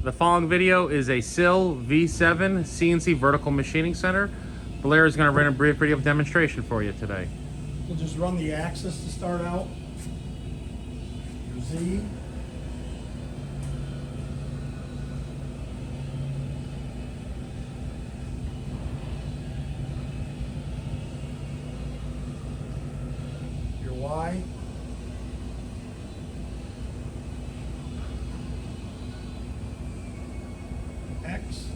The following video is a SYIL V7 CNC vertical machining center. Blair is going to run a brief video of demonstration for you today. We'll just run the axis to start out. Your Z. Your Y. X.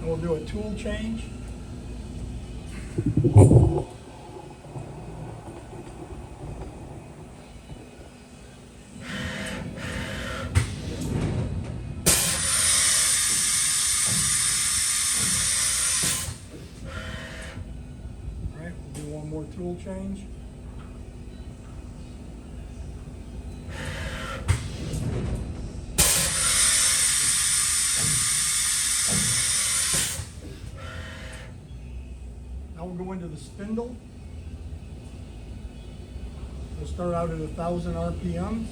And we'll do a tool change. One more tool change. Now we'll go into the spindle. We'll start out at 1,000 RPMs.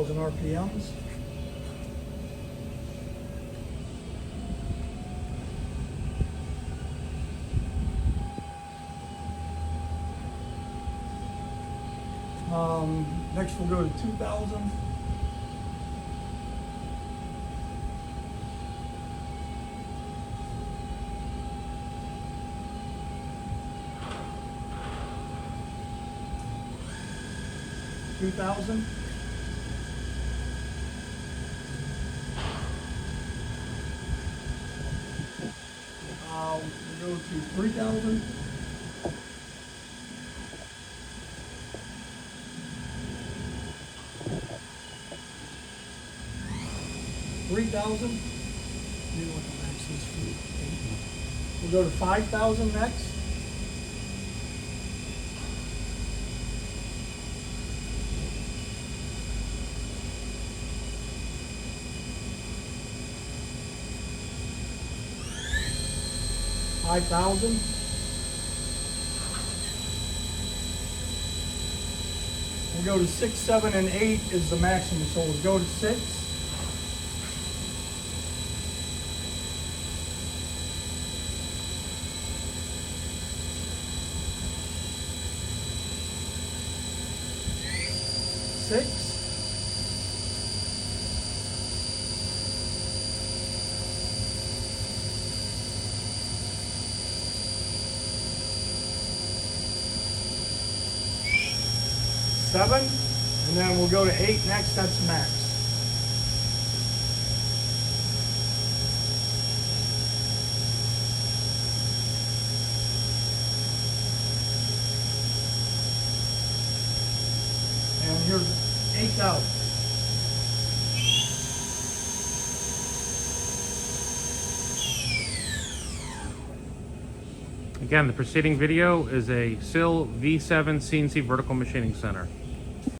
RPMs. Next we'll go to 2,000. We'll go to 3,000. We'll go to 5,000 next. We'll go to 6, 7, and 8 is the maximum, so we'll go to 6. Seven, and then we'll go to 8 next, that's max. And here's 8,000. Again, the preceding video is a SYIL V7 CNC vertical machining center.